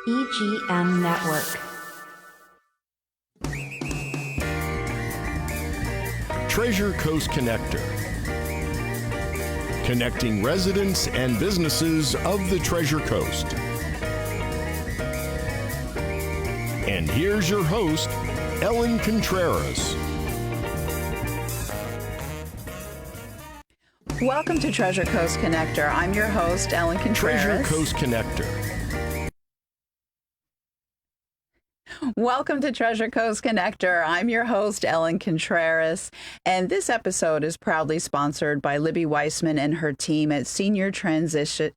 EGM Network. Treasure Coast Connector. Connecting residents and businesses of the Treasure Coast. And here's your host, Ellen Contreras. Welcome to Treasure Coast Connector. I'm your host, Ellen Contreras. Treasure Coast Connector. Welcome to Treasure Coast Connector. I'm your host, Ellen Contreras, and this episode is proudly sponsored by Libby Weissman and her team at Senior Transition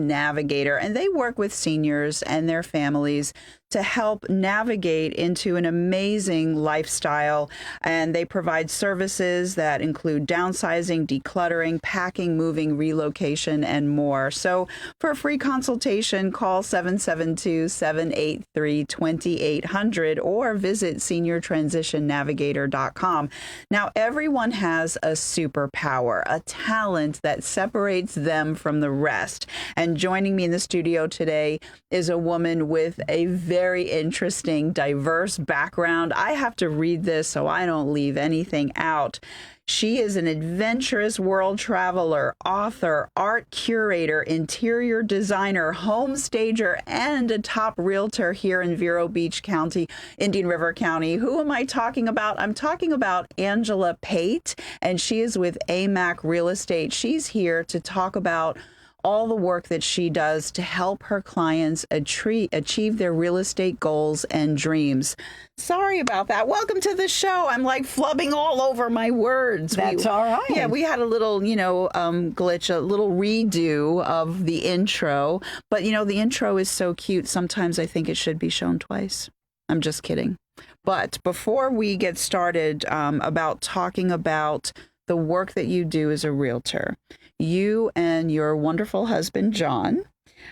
Navigator, and they work with seniors and their families to help navigate into an amazing lifestyle. And they provide services that include downsizing, decluttering, packing, moving, relocation, and more. So for a free consultation, call 772-783-2800 or visit seniortransitionnavigator.com. Now, everyone has a superpower, a talent that separates them from the rest. And joining me in the studio today is a woman with a very interesting, diverse background. I have to read this so I don't leave anything out. She is an adventurous world traveler, author, art curator, interior designer, home stager, and a top realtor here in Vero Beach County, Indian River County. Who am I talking about? I'm talking about Angela Pate, and she is with AMAC Real Estate. She's here to talk about all the work that she does to help her clients achieve their real estate goals and dreams. Sorry about that. Welcome to the show. I'm like flubbing all over my words. That's all right. Yeah, we had a little, glitch, a little redo of the intro. But, the intro is so cute. Sometimes I think it should be shown twice. I'm just kidding. But before we get started about talking about the work that you do as a realtor, you and your wonderful husband, John,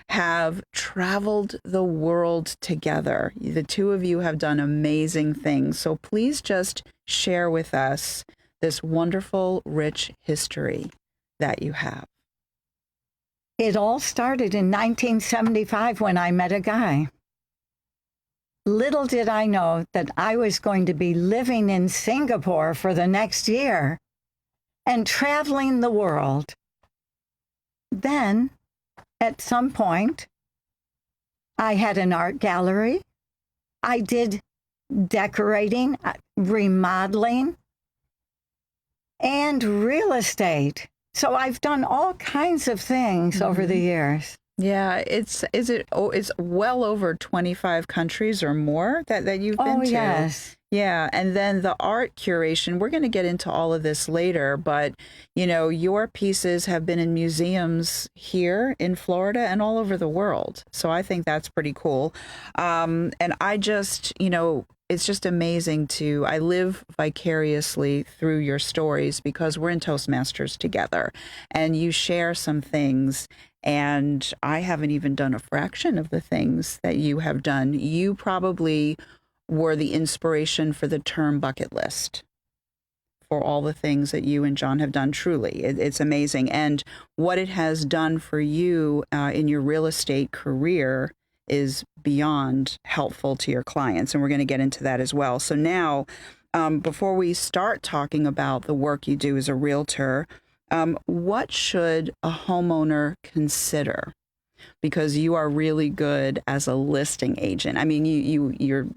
have traveled the world together. The two of you have done amazing things. So please just share with us this wonderful, rich history that you have. It all started in 1975 when I met a guy. Little did I know that I was going to be living in Singapore for the next year and traveling the world. Then, at some point, I had an art gallery. I did decorating, remodeling, and real estate. So I've done all kinds of things over the years. Yeah, it's well over 25 countries or more that you've been to. Oh, yes. Yeah, and then the art curation, we're going to get into all of this later, but, your pieces have been in museums here in Florida and all over the world. So I think that's pretty cool. And I just, it's just amazing I live vicariously through your stories because we're in Toastmasters together and you share some things. And I haven't even done a fraction of the things that you have done. You probably were the inspiration for the term bucket list for all the things that you and John have done. Truly, it's amazing. And what it has done for you in your real estate career is beyond helpful to your clients. And we're going to get into that as well. So now, before we start talking about the work you do as a realtor, what should a homeowner consider? Because you are really good as a listing agent. I mean, you're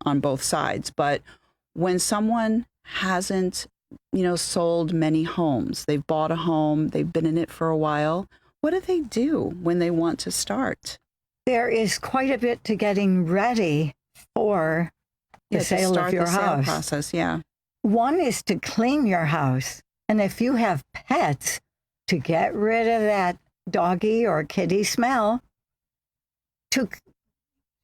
on both sides, but when someone hasn't, sold many homes, they've bought a home, they've been in it for a while, what do they do when they want to start? There is quite a bit to getting ready for the sale of your house. Sale process, yeah. One is to clean your house. And if you have pets, to get rid of that doggy or kitty smell, to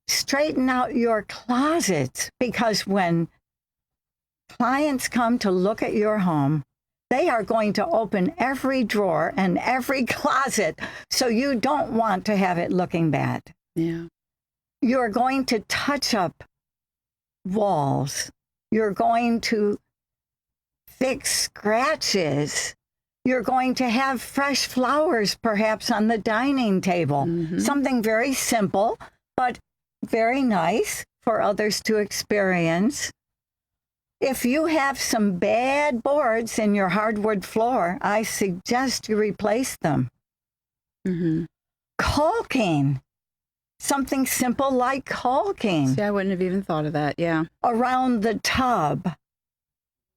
straighten out your closets, because when clients come to look at your home, they are going to open every drawer and every closet, so you don't want to have it looking bad. Yeah. You're going to touch up walls. You're going to fix scratches. You're going to have fresh flowers, perhaps, on the dining table. Something very simple, but very nice for others to experience. If you have some bad boards in your hardwood floor, I suggest you replace them. Caulking. Something simple like caulking. See, I wouldn't have even thought of that. Yeah. Around the tub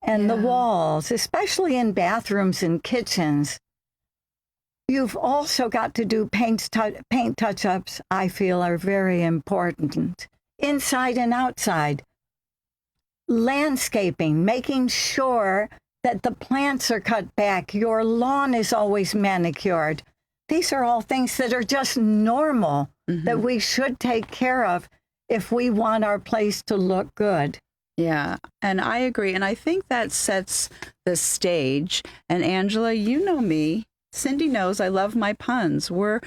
and the walls, especially in bathrooms and kitchens. You've also got to do paint touch-ups, I feel, are very important. Inside and outside. Landscaping, making sure that the plants are cut back. Your lawn is always manicured. These are all things that are just normal that we should take care of if we want our place to look good. Yeah, and I agree. And I think that sets the stage. And Angela, you know me. Cindy knows I love my puns. We're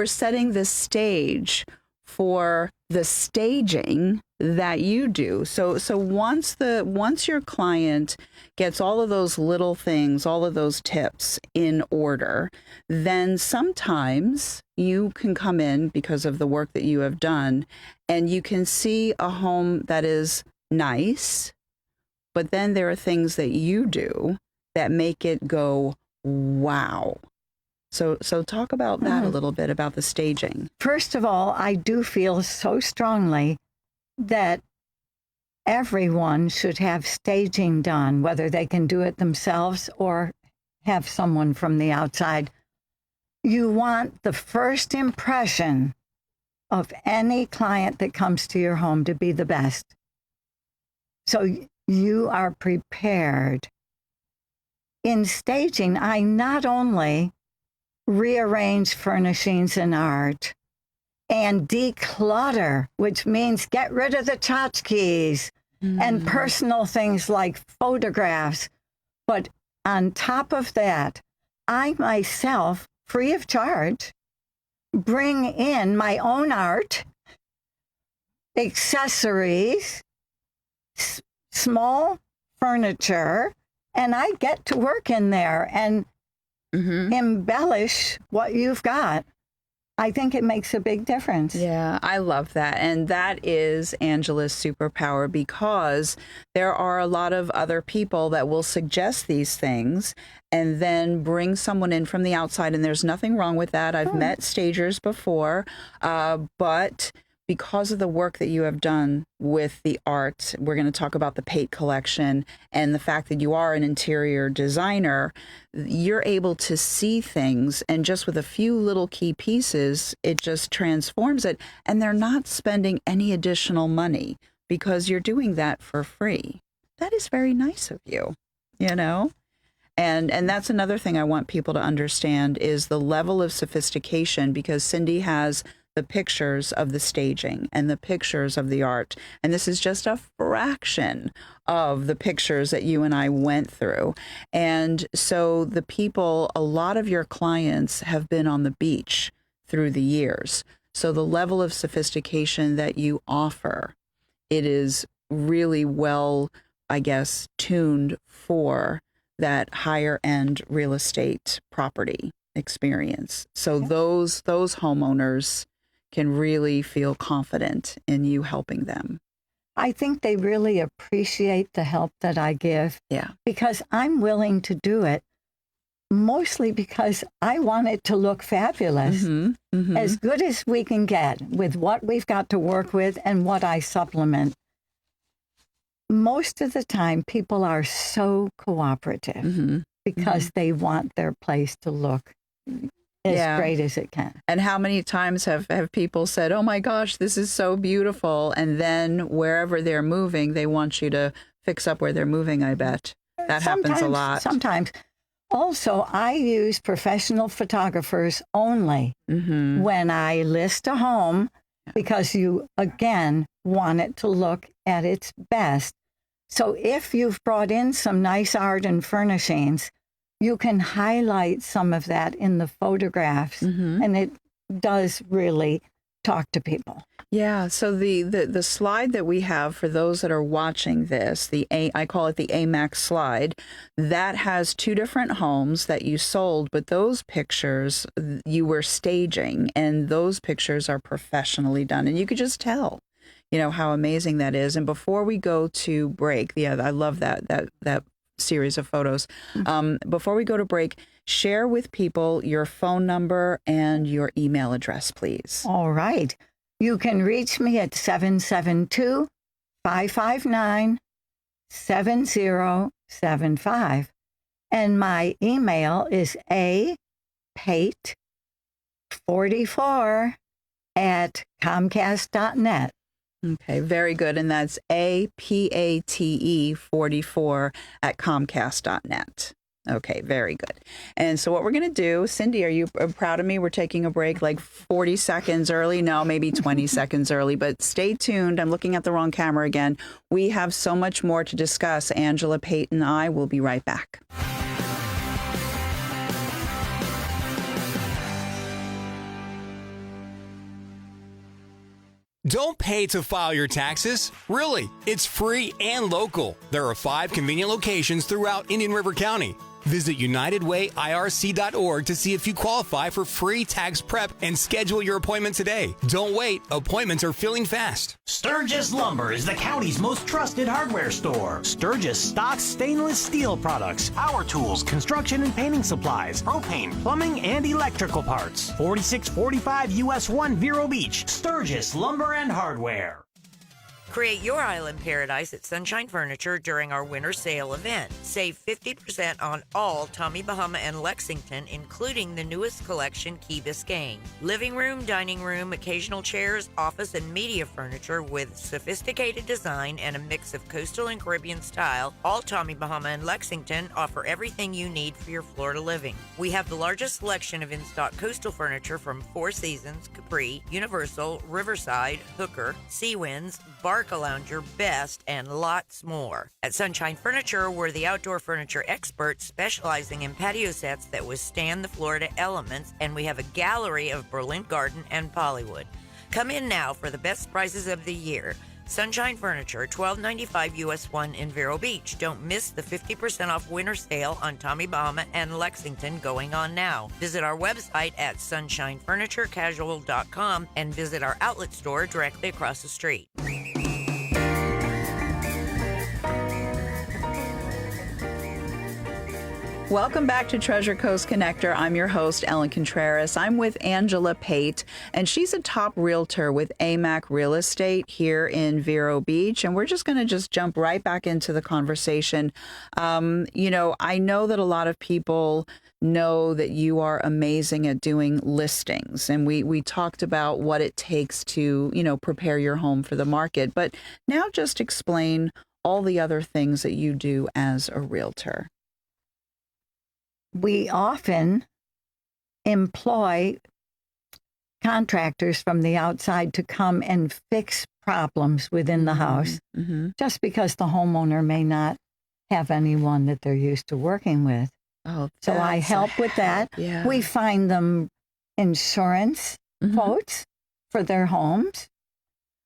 setting the stage for the staging that you do. So once your client gets all of those little things, all of those tips in order, then sometimes you can come in because of the work that you have done and you can see a home that is nice, but then there are things that you do that make it go, wow. So talk about that a little bit, about the staging. First of all, I do feel so strongly that everyone should have staging done, whether they can do it themselves or have someone from the outside. You want the first impression of any client that comes to your home to be the best. So you are prepared. In staging, I not only rearrange furnishings and art and declutter, which means get rid of the tchotchkes and personal things like photographs. But on top of that, I myself, free of charge, bring in my own art, accessories, small furniture, and I get to work in there and embellish what you've got. I think it makes a big difference. Yeah, I love that. And that is Angela's superpower, because there are a lot of other people that will suggest these things and then bring someone in from the outside. And there's nothing wrong with that. I've met stagers before, but because of the work that you have done with the art, we're going to talk about the Pate collection and the fact that you are an interior designer, you're able to see things, and just with a few little key pieces, it just transforms it. And they're not spending any additional money because you're doing that for free. That is very nice of you, you know? And that's another thing I want people to understand is the level of sophistication, because Cindy has the pictures of the staging and the pictures of the art. And this is just a fraction of the pictures that you and I went through. And so the people, a lot of your clients have been on the beach through the years. So the level of sophistication that you offer, it is really well, I guess, tuned for that higher end real estate property experience. So those homeowners can really feel confident in you helping them. I think they really appreciate the help that I give. Yeah. Because I'm willing to do it, mostly because I want it to look fabulous, as good as we can get with what we've got to work with and what I supplement. Most of the time, people are so cooperative because they want their place to look as great as it can. And how many times have people said, oh my gosh, this is so beautiful. And then wherever they're moving, they want you to fix up where they're moving, I bet. That happens a lot. Sometimes. Also, I use professional photographers only when I list a home, because you, again, want it to look at its best. So if you've brought in some nice art and furnishings, you can highlight some of that in the photographs, and it does really talk to people. Yeah. So the slide that we have for those that are watching this, I call it the AMAC slide, that has two different homes that you sold, but those pictures you were staging, and those pictures are professionally done, and you could just tell, how amazing that is. And before we go to break, I love that series of photos. Before we go to break, share with people your phone number and your email address, please. All right. You can reach me at 772-559-7075. And my email is apate44@comcast.net. Okay, very good. And that's APATE44@comcast.net. Okay, very good. And so what we're going to do, Cindy, are you proud of me? We're taking a break like 40 seconds early. No, maybe 20 seconds early, but stay tuned. I'm looking at the wrong camera again. We have so much more to discuss. Angela Pate and I will be right back. Don't pay to file your taxes. Really, it's free and local. There are 5 convenient locations throughout Indian River County. Visit UnitedWayIRC.org to see if you qualify for free tax prep and schedule your appointment today. Don't wait. Appointments are filling fast. Sturgis Lumber is the county's most trusted hardware store. Sturgis stocks stainless steel products, power tools, construction and painting supplies, propane, plumbing, and electrical parts. 4645 US 1 Vero Beach. Sturgis Lumber and Hardware. Create your island paradise at Sunshine Furniture during our winter sale event. Save 50% on all Tommy Bahama and Lexington, including the newest collection, Key Biscayne. Living room, dining room, occasional chairs, office, and media furniture with sophisticated design and a mix of coastal and Caribbean style. All Tommy Bahama and Lexington offer everything you need for your Florida living. We have the largest selection of in-stock coastal furniture from Four Seasons, Capri, Universal, Riverside, Hooker, Seawinds, Barca Lounger, Best, and lots more. At Sunshine Furniture, we're the outdoor furniture experts specializing in patio sets that withstand the Florida elements, and we have a gallery of Berlin Garden and Bollywood. Come in now for the best prices of the year. Sunshine Furniture, $12.95 US 1 in Vero Beach. Don't miss the 50% off winter sale on Tommy Bahama and Lexington going on now. Visit our website at sunshinefurniturecasual.com and visit our outlet store directly across the street. Welcome back to Treasure Coast Connector. I'm your host, Ellen Contreras. I'm with Angela Pate, and she's a top realtor with AMAC Real Estate here in Vero Beach. And we're just going to jump right back into the conversation. I know that a lot of people know that you are amazing at doing listings. And we talked about what it takes to, prepare your home for the market. But now just explain all the other things that you do as a realtor. We often employ contractors from the outside to come and fix problems within the house, just because the homeowner may not have anyone that they're used to working with. Oh, so I help with that. Yeah. We find them insurance quotes for their homes,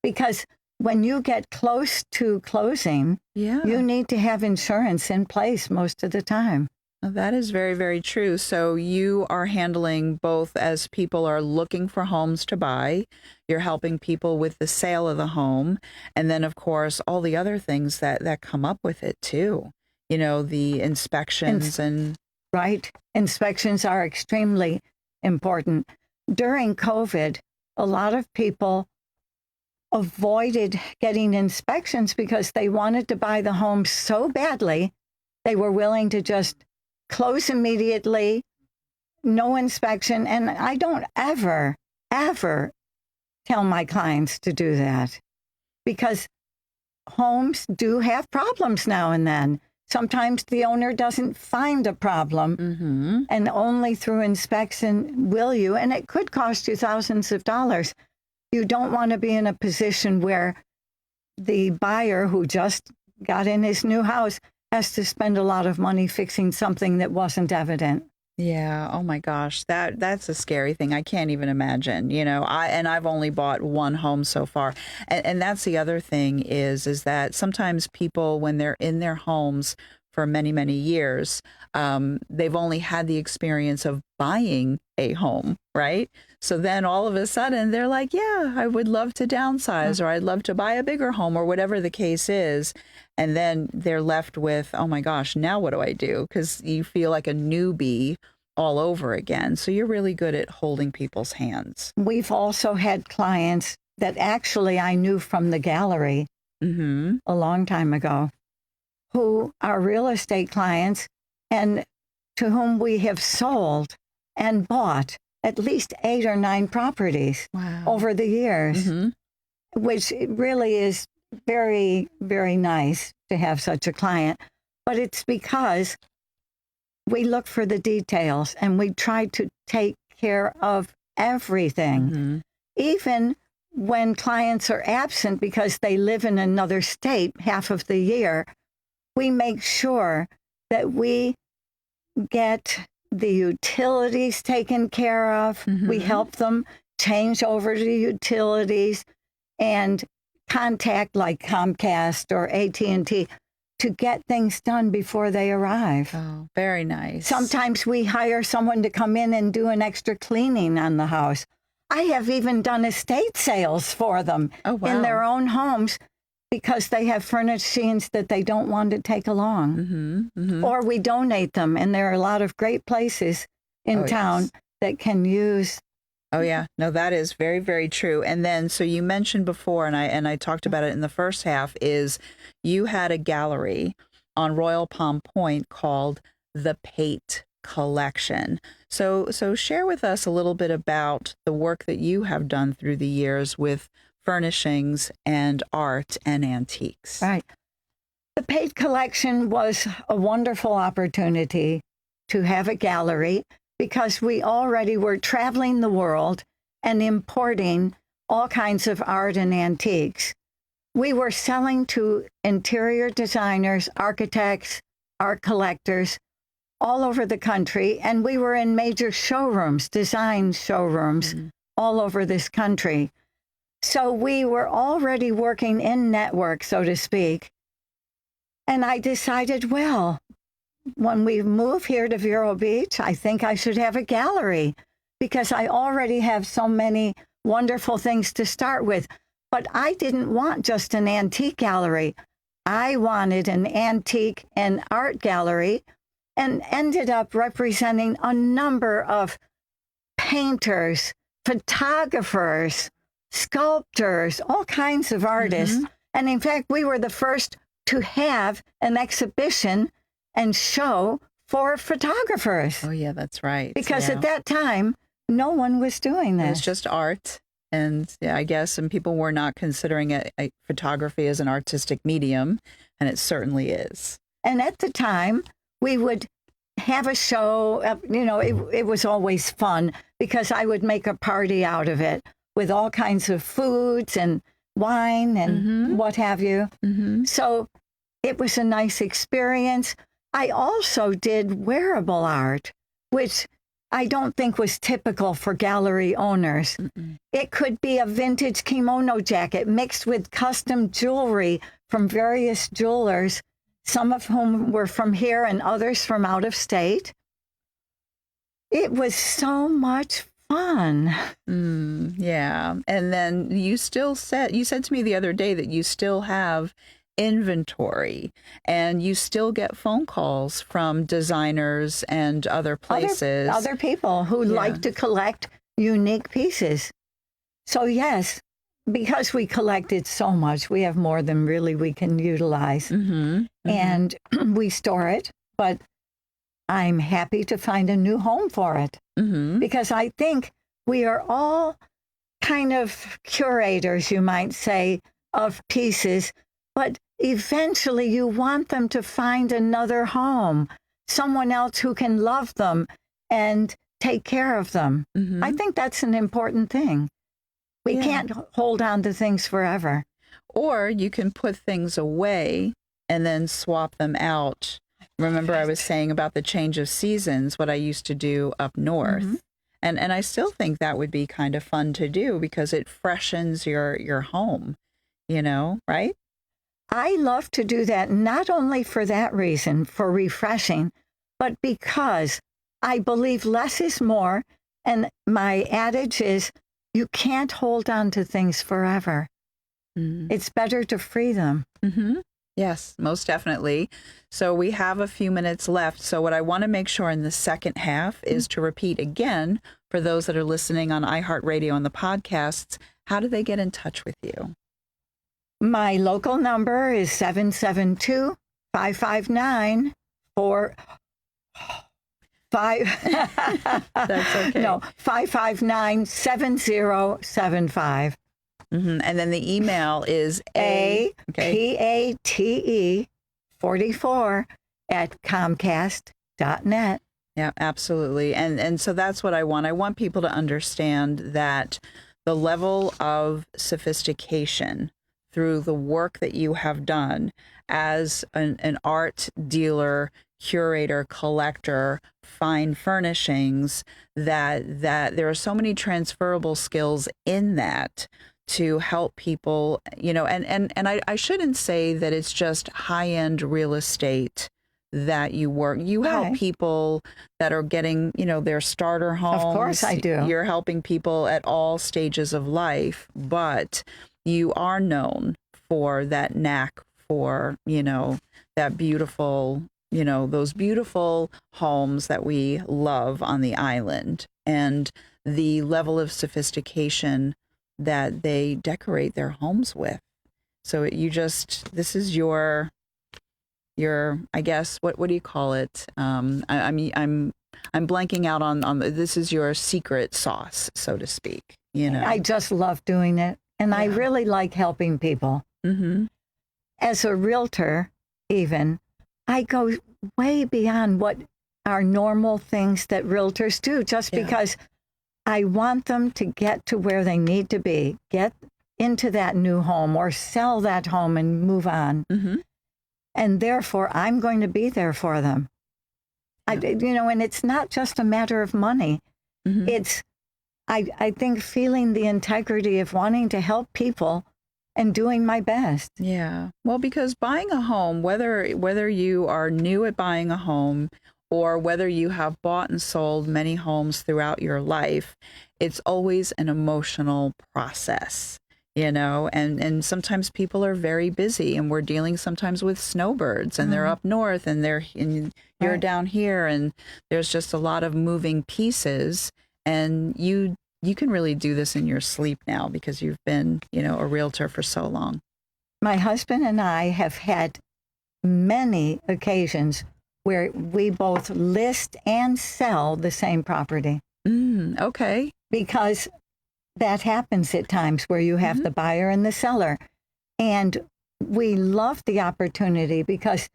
because when you get close to closing, you need to have insurance in place most of the time. That is very, very true. So you are handling both as people are looking for homes to buy, you're helping people with the sale of the home, and then, of course, all the other things that come up with it, too. The inspections and... Right. Inspections are extremely important. During COVID, a lot of people avoided getting inspections because they wanted to buy the home so badly, they were willing to just close immediately, no inspection. And I don't ever tell my clients to do that, because homes do have problems now and then. Sometimes the owner doesn't find a problem, and only through inspection will you, and it could cost you thousands of dollars. You don't want to be in a position where the buyer who just got in his new house has to spend a lot of money fixing something that wasn't evident. Yeah. Oh my gosh. That's a scary thing. I can't even imagine. I've only bought one home so far. And that's the other thing is that sometimes people, when they're in their homes for many, many years, they've only had the experience of buying a home, right? So then all of a sudden they're like, yeah, I would love to downsize, or I'd love to buy a bigger home, or whatever the case is. And then they're left with, oh my gosh, now what do I do? Because you feel like a newbie all over again. So you're really good at holding people's hands. We've also had clients that actually I knew from the gallery Mm-hmm. a long time ago, who are real estate clients and to whom we have sold and bought at least 8 or 9 properties Wow. over the years, Mm-hmm. which really is very, very nice to have such a client. But it's because we look for the details and we try to take care of everything. Mm-hmm. Even when clients are absent because they live in another state half of the year, we make sure that we get the utilities taken care of. Mm-hmm. We help them change over to utilities and contact like Comcast or AT&T to get things done before they arrive. Oh, very nice. Sometimes we hire someone to come in and do an extra cleaning on the house. I have even done estate sales for them Oh, wow. in their own homes because they have furnishings that they don't want to take along. Mm-hmm. Mm-hmm. Or we donate them, and there are a lot of great places in Oh, town yes. that can use. Oh yeah, no, that is very, very true. And then, so you mentioned before, and I talked about it in the first half, is you had a gallery on Royal Palm Point called the Pate Collection. So share with us a little bit about the work that you have done through the years with furnishings and art and antiques. Right. The Pate Collection was a wonderful opportunity to have a gallery because we already were traveling the world and importing all kinds of art and antiques. We were selling to interior designers, architects, art collectors all over the country, and we were in major showrooms, design showrooms all over this country. So we were already working in network, so to speak. And I decided, well, when we move here to Vero Beach, I think I should have a gallery because I already have so many wonderful things to start with. But I didn't want just an antique gallery. I wanted an antique and art gallery and ended up representing a number of painters, photographers, sculptors, all kinds of artists. Mm-hmm. And in fact, we were the first to have an exhibition and show for photographers. Oh yeah, that's right. Because Yeah. at that time, no one was doing It this. was just art. And yeah, I guess some people were not considering photography as an artistic medium, and it certainly is. And at the time, we would have a show. It was always fun because I would make a party out of it with all kinds of foods and wine and what have you. Mm-hmm. So it was a nice experience. I also did wearable art, which I don't think was typical for gallery owners. Mm-mm. It could be a vintage kimono jacket mixed with custom jewelry from various jewelers, some of whom were from here and others from out of state. It was so much fun. Yeah. And then you said to me the other day that you still have inventory and you still get phone calls from designers and other places. Other people who like to collect unique pieces. So yes, because we collected so much, we have more than really we can utilize. Mm-hmm. And we store it, but I'm happy to find a new home for it Mm-hmm. because I think we are all kind of curators, you might say, of pieces, but eventually you want them to find another home, someone else who can love them and take care of them. Mm-hmm. I think that's an important thing. We can't hold on to things forever. Or you can put things away and then swap them out Remember I was saying about the change of seasons, what I used to do up north. Mm-hmm. And I still think that would be kind of fun to do because it freshens your home, right? I love to do that, not only for that reason, for refreshing, but because I believe less is more. And my adage is, you can't hold on to things forever. Mm-hmm. It's better to free them. Mm-hmm. Yes, most definitely. So we have a few minutes left. So what I want to make sure in the second half is to repeat again for those that are listening on iHeartRadio and the podcasts, how do they get in touch with you? My local number is 772-559-5 That's okay. No, 559-7075. Mm-hmm. And then the email is APATE 44 at Comcast.net. Yeah, absolutely. And so that's what I want. I want people to understand that the level of sophistication through the work that you have done as an art dealer, curator, collector, fine furnishings, that there are so many transferable skills in that to help people, and I shouldn't say that it's just high-end real estate that you work. You help people that are getting, their starter homes. Of course I do. You're helping people at all stages of life, but you are known for that knack for, that beautiful, those beautiful homes that we love on the island, and the level of sophistication that they decorate their homes with. So this is your, I guess, what do you call it? I'm blanking out on this is your secret sauce, so to speak. I just love doing it, and I really like helping people. Mm-hmm. As a realtor, even, I go way beyond what are normal things that realtors do, just because I want them to get to where they need to be, get into that new home or sell that home and move on. Mm-hmm. And therefore, I'm going to be there for them. And it's not just a matter of money. Mm-hmm. It's, I think, feeling the integrity of wanting to help people and doing my best. Yeah. Well, because buying a home, whether you are new at buying a home or whether you have bought and sold many homes throughout your life, it's always an emotional process, and sometimes people are very busy, and we're dealing sometimes with snowbirds, and they're up north, and you're down here, and there's just a lot of moving pieces, and you can really do this in your sleep now because you've been, a realtor for so long. My husband and I have had many occasions where we both list and sell the same property. Okay. Because that happens at times where you have the buyer and the seller. And we love the opportunity because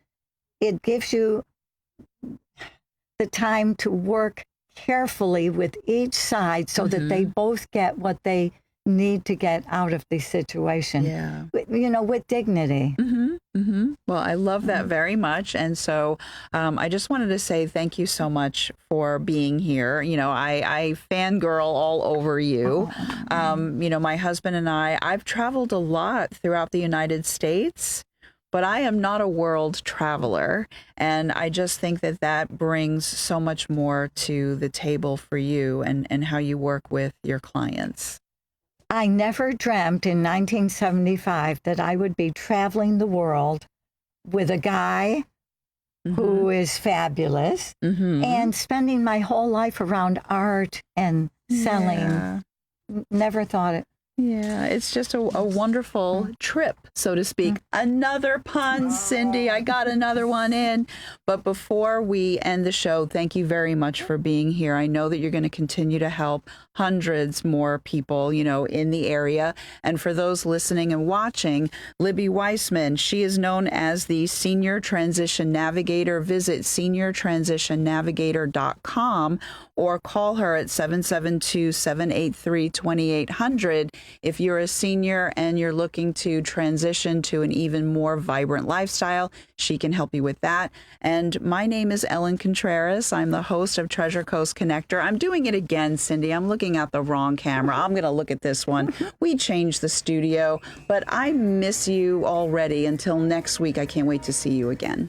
it gives you the time to work carefully with each side so that they both get what they need to get out of the situation. Yeah. With dignity. Mm-hmm. Mm-hmm. Well, I love that very much. And so I just wanted to say thank you so much for being here. I fangirl all over you. My husband and I've traveled a lot throughout the United States, but I am not a world traveler. And I just think that brings so much more to the table for you and how you work with your clients. I never dreamt in 1975 that I would be traveling the world with a guy who is fabulous and spending my whole life around art and selling. Yeah. Never thought it. Yeah, it's just a wonderful trip, so to speak. Another pun, Cindy. I got another one in. But before we end the show, thank you very much for being here. I know that you're going to continue to help hundreds more people, in the area. And for those listening and watching, Libby Weissman, she is known as the Senior Transition Navigator. Visit seniortransitionnavigator.com or call her at 772-783-2800. If you're a senior and you're looking to transition to an even more vibrant lifestyle, she can help you with that. And my name is Ellen Contreras. I'm the host of Treasure Coast Connector. I'm doing it again, Cindy. I'm looking at the wrong camera. I'm going to look at this one. We changed the studio, but I miss you already. Until next week, I can't wait to see you again.